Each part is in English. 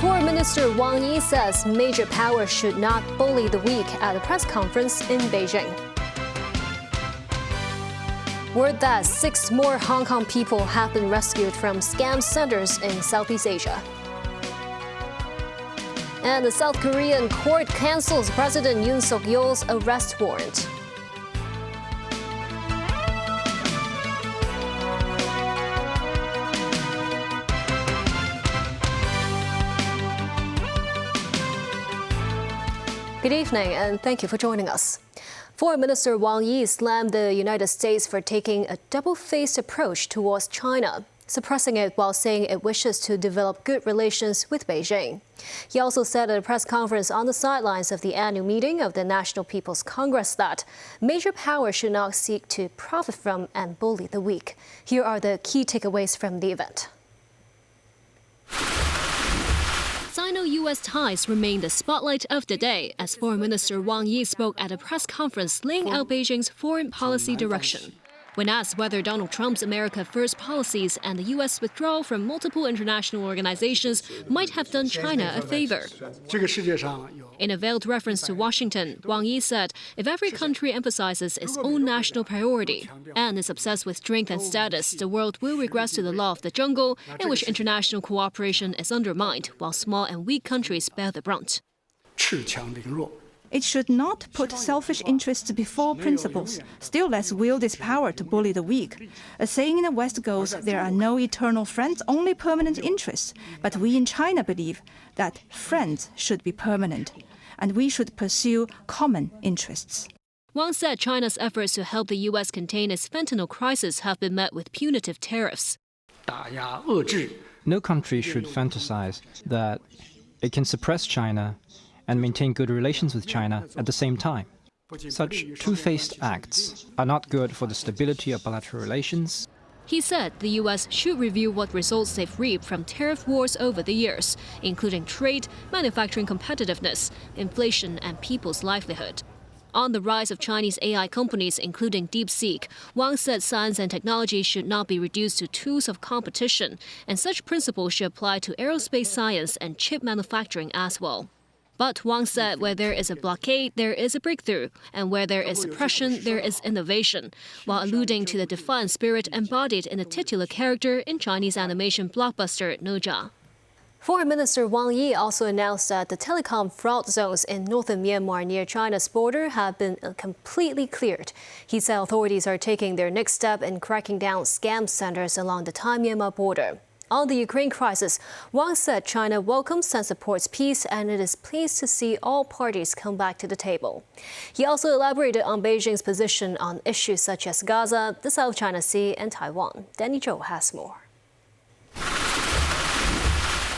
Foreign Minister Wang Yi says major powers should not bully the weak at a press conference in Beijing. Word that 6 more Hong Kong people have been rescued from scam centers in Southeast Asia. And the South Korean court cancels President Yoon Suk-yeol's arrest warrant. Good evening, and thank you for joining us. Foreign Minister Wang Yi slammed the United States for taking a double-faced approach towards China, suppressing it while saying it wishes to develop good relations with Beijing. He also said at a press conference on the sidelines of the annual meeting of the National People's Congress that major powers should not seek to profit from and bully the weak. Here are the key takeaways from the event. Sino-U.S. ties remain the spotlight of the day as Foreign Minister Wang Yi spoke at a press conference laying out Beijing's foreign policy direction. When asked whether Donald Trump's America First policies and the U.S. withdrawal from multiple international organizations might have done China a favor. In a veiled reference to Washington, Wang Yi said if every country emphasizes its own national priority and is obsessed with strength and status, the world will regress to the law of the jungle in which international cooperation is undermined while small and weak countries bear the brunt. It should not put selfish interests before principles, still less wield its power to bully the weak. A saying in the West goes, there are no eternal friends, only permanent interests. But we in China believe that friends should be permanent, and we should pursue common interests. Wang said China's efforts to help the U.S. contain its fentanyl crisis have been met with punitive tariffs. No country should fantasize that it can suppress China and maintain good relations with China at the same time. Such two-faced acts are not good for the stability of bilateral relations. He said the U.S. should review what results they've reaped from tariff wars over the years, including trade, manufacturing competitiveness, inflation, and people's livelihood. On the rise of Chinese AI companies, including DeepSeek, Wang said science and technology should not be reduced to tools of competition, and such principles should apply to aerospace science and chip manufacturing as well. But Wang said where there is a blockade, there is a breakthrough, and where there is suppression, there is innovation, while alluding to the defiant spirit embodied in the titular character in Chinese animation blockbuster Naja. Foreign Minister Wang Yi also announced that the telecom fraud zones in northern Myanmar near China's border have been completely cleared. He said authorities are taking their next step in cracking down scam centers along the Thai-Myanmar border. On the Ukraine crisis, Wang said China welcomes and supports peace and it is pleased to see all parties come back to the table. He also elaborated on Beijing's position on issues such as Gaza, the South China Sea and Taiwan. Danny Zhou has more.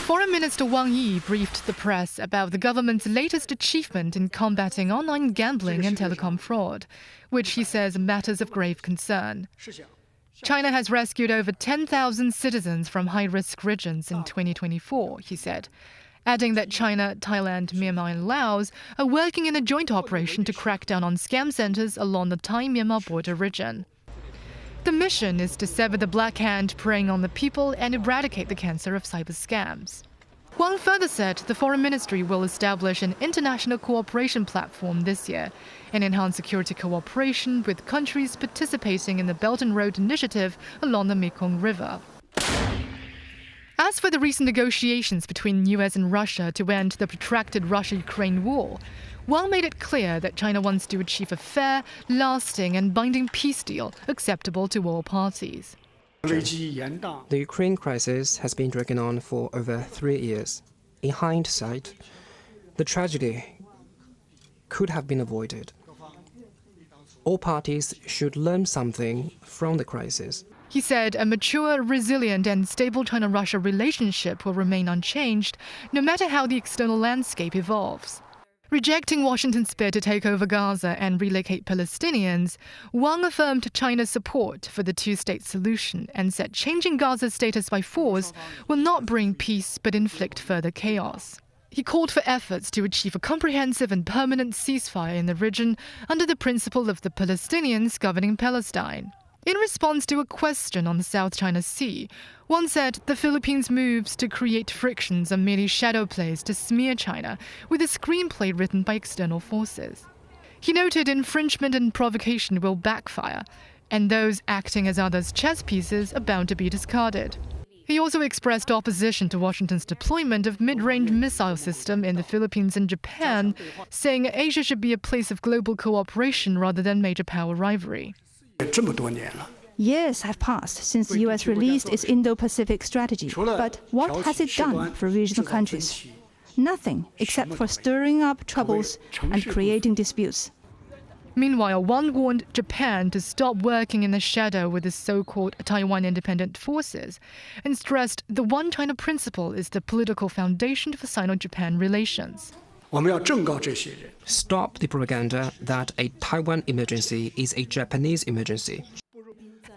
Foreign Minister Wang Yi briefed the press about the government's latest achievement in combating online gambling and telecom fraud, which he says matters of grave concern. China has rescued over 10,000 citizens from high-risk regions in 2024, he said, adding that China, Thailand, Myanmar and Laos are working in a joint operation to crack down on scam centers along the Thai-Myanmar border region. The mission is to sever the black hand preying on the people and eradicate the cancer of cyber scams. Wang further said the Foreign Ministry will establish an international cooperation platform this year and enhance security cooperation with countries participating in the Belt and Road Initiative along the Mekong River. As for the recent negotiations between US and Russia to end the protracted Russia-Ukraine war, Wang made it clear that China wants to achieve a fair, lasting and binding peace deal acceptable to all parties. The Ukraine crisis has been dragging on for over 3 years. In hindsight, the tragedy could have been avoided. All parties should learn something from the crisis. He said a mature, resilient and stable China-Russia relationship will remain unchanged no matter how the external landscape evolves. Rejecting Washington's bid to take over Gaza and relocate Palestinians, Wang affirmed China's support for the two-state solution and said changing Gaza's status by force will not bring peace but inflict further chaos. He called for efforts to achieve a comprehensive and permanent ceasefire in the region under the principle of the Palestinians governing Palestine. In response to a question on the South China Sea, Wang said the Philippines' moves to create frictions are merely shadow plays to smear China with a screenplay written by external forces. He noted infringement and provocation will backfire, and those acting as others' chess pieces are bound to be discarded. He also expressed opposition to Washington's deployment of mid-range missile system in the Philippines and Japan, saying Asia should be a place of global cooperation rather than major power rivalry. Years have passed since the U.S. released its Indo-Pacific strategy, but what has it done for regional countries? Nothing, except for stirring up troubles and creating disputes. Meanwhile, Wang warned Japan to stop working in the shadow with the so-called Taiwan independent forces and stressed the One China principle is the political foundation for Sino-Japan relations. Stop the propaganda that a Taiwan emergency is a Japanese emergency.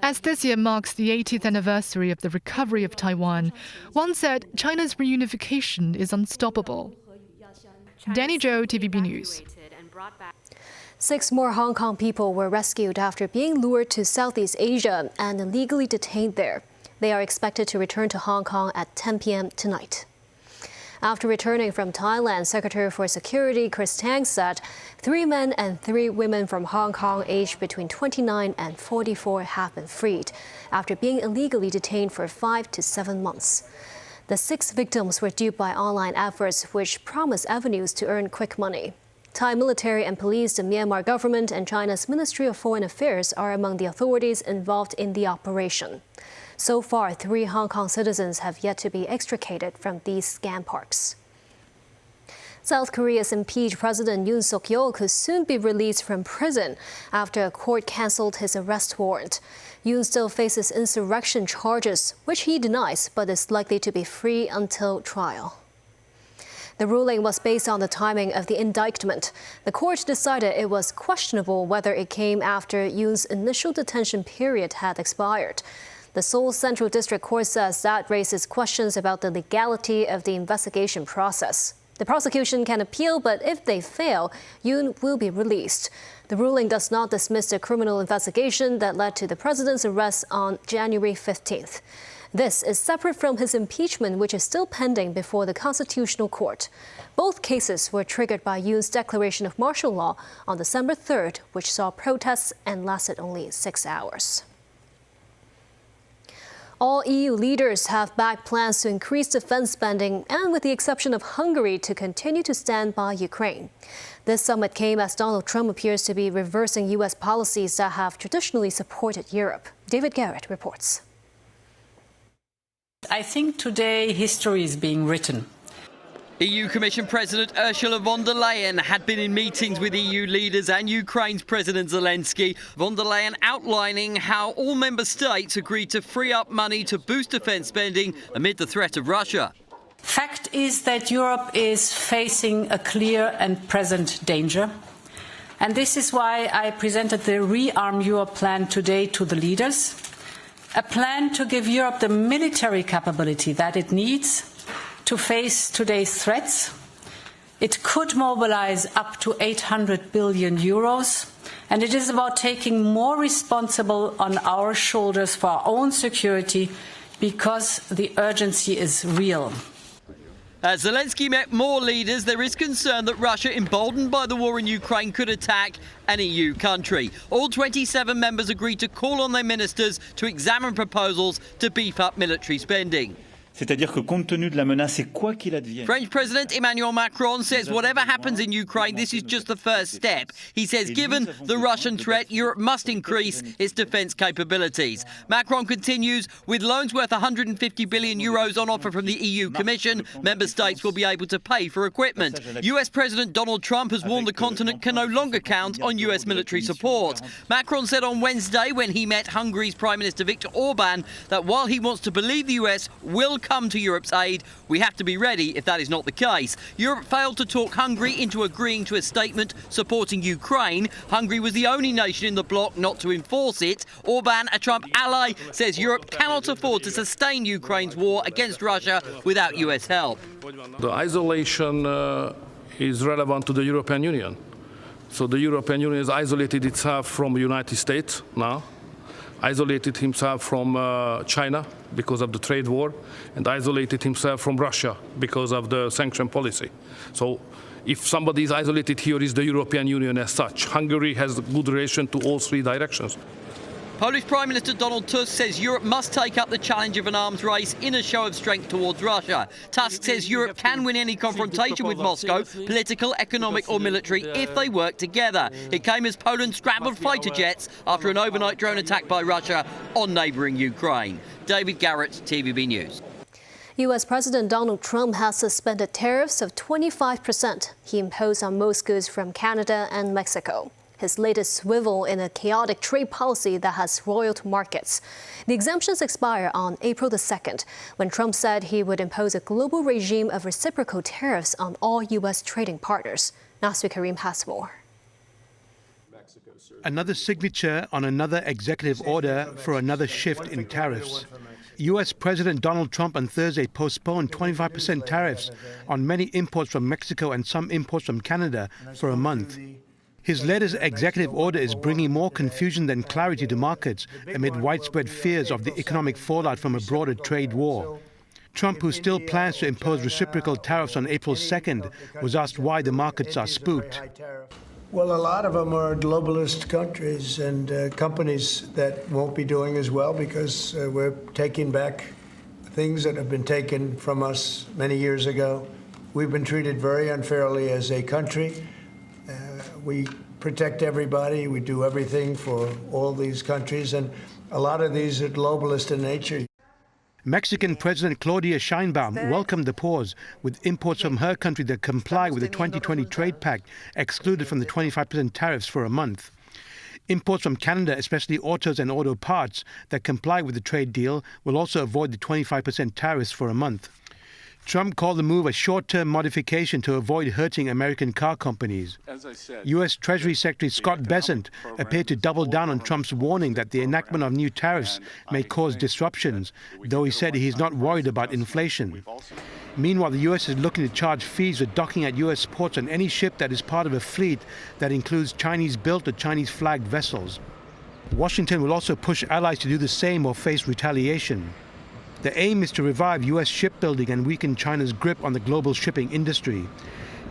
As this year marks the 80th anniversary of the recovery of Taiwan, Wang said China's reunification is unstoppable. Danny Zhou, TVB News. 6 more Hong Kong people were rescued after being lured to Southeast Asia and illegally detained there. They are expected to return to Hong Kong at 10 p.m. tonight. After returning from Thailand, Secretary for Security Chris Tang said 3 men and 3 women from Hong Kong aged between 29 and 44 have been freed after being illegally detained for 5 to 7 months. The 6 victims were duped by online efforts which promise avenues to earn quick money. Thai military and police, the Myanmar government, and China's Ministry of Foreign Affairs are among the authorities involved in the operation. So far, 3 Hong Kong citizens have yet to be extricated from these scam parks. South Korea's impeached President Yoon Suk-yeol could soon be released from prison after a court cancelled his arrest warrant. Yoon still faces insurrection charges, which he denies, but is likely to be free until trial. The ruling was based on the timing of the indictment. The court decided it was questionable whether it came after Yoon's initial detention period had expired. The Seoul Central District Court says that raises questions about the legality of the investigation process. The prosecution can appeal, but if they fail, Yoon will be released. The ruling does not dismiss the criminal investigation that led to the president's arrest on January 15th. This is separate from his impeachment, which is still pending before the Constitutional Court. Both cases were triggered by Yoon's declaration of martial law on December 3rd, which saw protests and lasted only 6 hours. All EU leaders have backed plans to increase defense spending and, with the exception of Hungary, to continue to stand by Ukraine. This summit came as Donald Trump appears to be reversing U.S. policies that have traditionally supported Europe. David Garrett reports. I think today history is being written. EU Commission President Ursula von der Leyen had been in meetings with EU leaders and Ukraine's President Zelensky. Von der Leyen outlining how all member states agreed to free up money to boost defence spending amid the threat of Russia. Fact is that Europe is facing a clear and present danger. And this is why I presented the Rearm Europe plan today to the leaders. A plan to give Europe the military capability that it needs to face today's threats. It could mobilize up to 800 billion euros, and it is about taking more responsibility on our shoulders for our own security because the urgency is real. As Zelensky met more leaders, there is concern that Russia, emboldened by the war in Ukraine, could attack an EU country. All 27 members agreed to call on their ministers to examine proposals to beef up military spending. C'est-à-dire que compte tenu de la menace et quoi qu'il advienne. French President Emmanuel Macron says whatever happens in Ukraine, this is just the first step. He says given the Russian threat, Europe must increase its defence capabilities. Macron continues with loans worth 150 billion euros on offer from the EU Commission. Member states will be able to pay for equipment. US President Donald Trump has warned the continent can no longer count on US military support. Macron said on Wednesday when he met Hungary's Prime Minister Viktor Orban that while he wants to believe the US will come to Europe's aid, we have to be ready if that is not the case. Europe failed to talk Hungary into agreeing to a statement supporting Ukraine. Hungary was the only nation in the bloc not to enforce it. Orban, a Trump ally, says Europe cannot afford to sustain Ukraine's war against Russia without US help. The isolation is relevant to the European Union. So the European Union has isolated itself from the United States now. isolated himself from China because of the trade war, and isolated himself from Russia because of the sanction policy. So if somebody is isolated here, is the European Union as such. Hungary has a good relation to all three directions. Polish Prime Minister Donald Tusk says Europe must take up the challenge of an arms race in a show of strength towards Russia. Tusk says Europe can win any confrontation with Moscow, political, economic or military, if they work together. It came as Poland scrambled fighter jets after an overnight drone attack by Russia on neighbouring Ukraine. David Garrett, TVB News. US President Donald Trump has suspended tariffs of 25% he imposed on most goods from Canada and Mexico. His latest swivel in a chaotic trade policy that has roiled markets. The exemptions expire on April the 2nd, when Trump said he would impose a global regime of reciprocal tariffs on all U.S. trading partners. Nasri Karim has more. Another signature on another executive order for another shift in tariffs. U.S. President Donald Trump on Thursday postponed 25% tariffs on many imports from Mexico and some imports from Canada for a month. His latest executive order is bringing more confusion than clarity to markets amid widespread fears of the economic fallout from a broader trade war. Trump, who still plans to impose reciprocal tariffs on April 2nd, was asked why the markets are spooked. Well, a lot of them are globalist countries and companies that won't be doing as well because we're taking back things that have been taken from us many years ago. We've been treated very unfairly as a country. We protect everybody. We do everything for all these countries, and a lot of these are globalist in nature. Mexican President Claudia Sheinbaum welcomed the pause, with imports from her country that comply with the 2020 Trade Pact excluded from the 25% tariffs for a month. Imports from Canada, especially autos and auto parts that comply with the trade deal, will also avoid the 25% tariffs for a month. Trump called the move a short-term modification to avoid hurting American car companies. U.S. Treasury Secretary Scott Bessent appeared to double down on Trump's warning that the enactment of new tariffs may cause disruptions, though he said he's not worried about inflation. Meanwhile, the U.S. is looking to charge fees for docking at U.S. ports on any ship that is part of a fleet that includes Chinese-built or Chinese-flagged vessels. Washington will also push allies to do the same or face retaliation. The aim is to revive U.S. shipbuilding and weaken China's grip on the global shipping industry.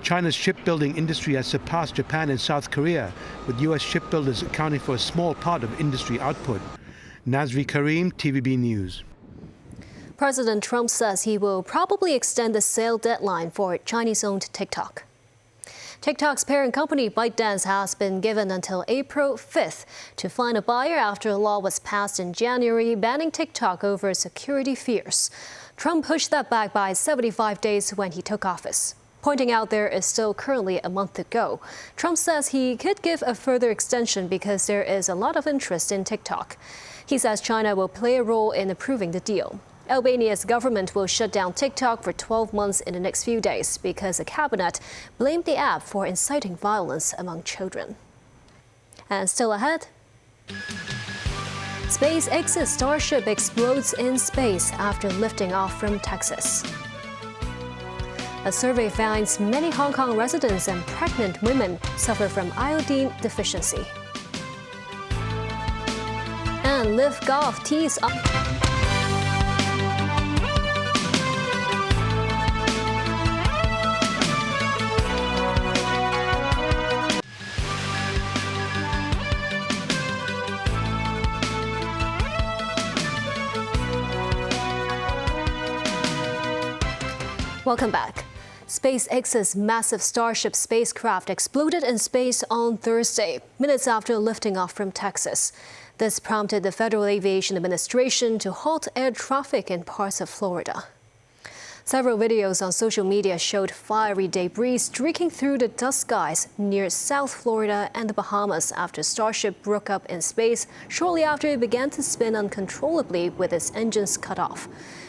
China's shipbuilding industry has surpassed Japan and South Korea, with U.S. shipbuilders accounting for a small part of industry output. Nasri Karim, TVB News. President Trump says he will probably extend the sale deadline for Chinese-owned TikTok. TikTok's parent company ByteDance has been given until April 5th to find a buyer after a law was passed in January banning TikTok over security fears. Trump pushed that back by 75 days when he took office. Pointing out there is still currently a month to go, Trump says he could give a further extension because there is a lot of interest in TikTok. He says China will play a role in approving the deal. Albania's government will shut down TikTok for 12 months in the next few days because the cabinet blamed the app for inciting violence among children. And still ahead, SpaceX's Starship explodes in space after lifting off from Texas. A survey finds many Hong Kong residents and pregnant women suffer from iodine deficiency. And Live Golf tees up. Welcome back. SpaceX's massive Starship spacecraft exploded in space on Thursday, minutes after lifting off from Texas. This prompted the Federal Aviation Administration to halt air traffic in parts of Florida. Several videos on social media showed fiery debris streaking through the dust skies near South Florida and the Bahamas after Starship broke up in space shortly after it began to spin uncontrollably with its engines cut off.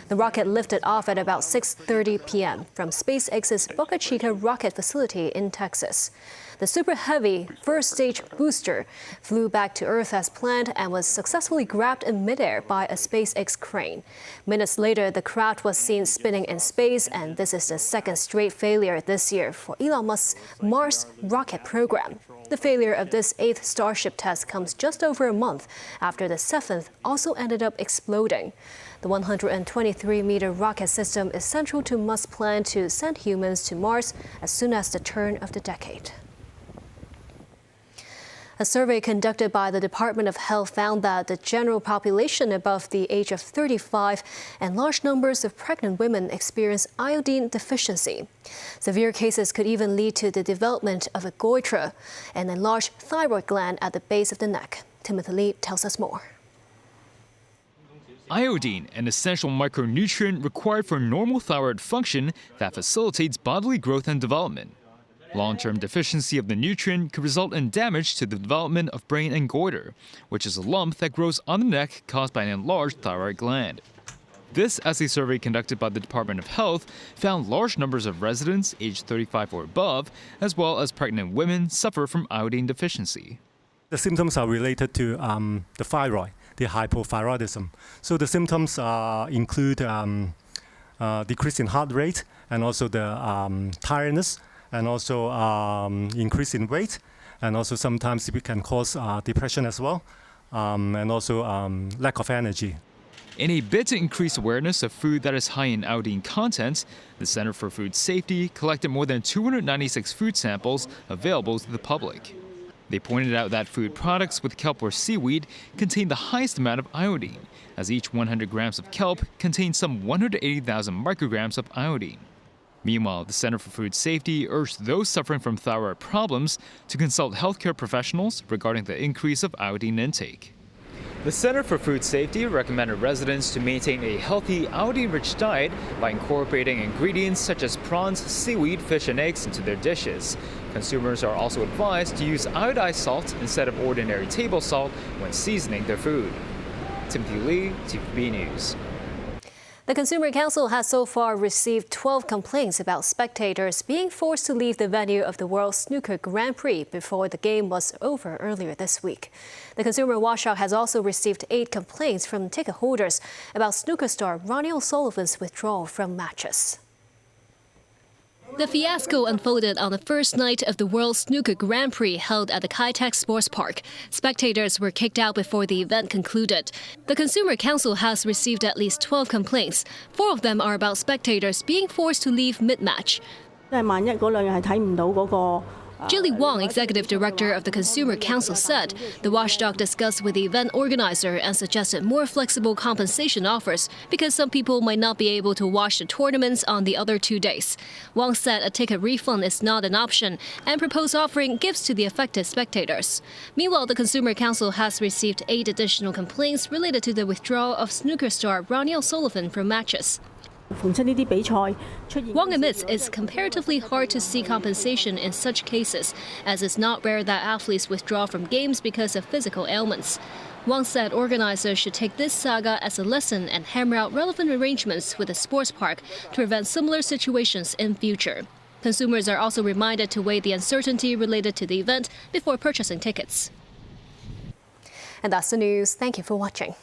The rocket lifted off at about 6:30 p.m. from SpaceX's Boca Chica rocket facility in Texas. The Super Heavy first-stage booster flew back to Earth as planned and was successfully grabbed in midair by a SpaceX crane. Minutes later, the craft was seen spinning in space, and this is the second straight failure this year for Elon Musk's Mars rocket program. The failure of this 8th Starship test comes just over a month after the 7th also ended up exploding. The 123-meter rocket system is central to Musk's plan to send humans to Mars as soon as the turn of the decade. A survey conducted by the Department of Health found that the general population above the age of 35 and large numbers of pregnant women experience iodine deficiency. Severe cases could even lead to the development of a goiter, an enlarged thyroid gland at the base of the neck. Timothy Lee tells us more. Iodine, an essential micronutrient required for normal thyroid function that facilitates bodily growth and development. Long-term deficiency of the nutrient could result in damage to the development of brain and goiter, which is a lump that grows on the neck caused by an enlarged thyroid gland. This, as a survey conducted by the Department of Health, found large numbers of residents aged 35 or above, as well as pregnant women, suffer from iodine deficiency. The symptoms are related to the thyroid, the hypothyroidism. So the symptoms include decrease in heart rate and also the tiredness, and also increase in weight, and also sometimes it can cause depression as well, and also lack of energy. In a bid to increase awareness of food that is high in iodine content, the Center for Food Safety collected more than 296 food samples available to the public. They pointed out that food products with kelp or seaweed contain the highest amount of iodine, as each 100 grams of kelp contains some 180,000 micrograms of iodine. Meanwhile, the Center for Food Safety urged those suffering from thyroid problems to consult healthcare professionals regarding the increase of iodine intake. The Center for Food Safety recommended residents to maintain a healthy iodine-rich diet by incorporating ingredients such as prawns, seaweed, fish, and eggs into their dishes. Consumers are also advised to use iodized salt instead of ordinary table salt when seasoning their food. Timothy Lee, TVB News. The Consumer Council has so far received 12 complaints about spectators being forced to leave the venue of the World Snooker Grand Prix before the game was over earlier this week. The Consumer Watchdog has also received 8 complaints from ticket holders about snooker star Ronnie O'Sullivan's withdrawal from matches. The fiasco unfolded on the first night of the World Snooker Grand Prix held at the Kai-Tak Sports Park. Spectators were kicked out before the event concluded. The Consumer Council has received at least 12 complaints. 4 of them are about spectators being forced to leave mid-match. Julie Wang, Executive Director of the Consumer Council, said the watchdog discussed with the event organizer and suggested more flexible compensation offers because some people might not be able to watch the tournaments on the other 2 days. Wang said a ticket refund is not an option and proposed offering gifts to the affected spectators. Meanwhile, the Consumer Council has received 8 additional complaints related to the withdrawal of snooker star Ronnie O'Sullivan from matches. Wang admits it's comparatively hard to see compensation in such cases, as it's not rare that athletes withdraw from games because of physical ailments. Wang said organizers should take this saga as a lesson and hammer out relevant arrangements with the sports park to prevent similar situations in future. Consumers are also reminded to weigh the uncertainty related to the event before purchasing tickets. And that's the news. Thank you for watching.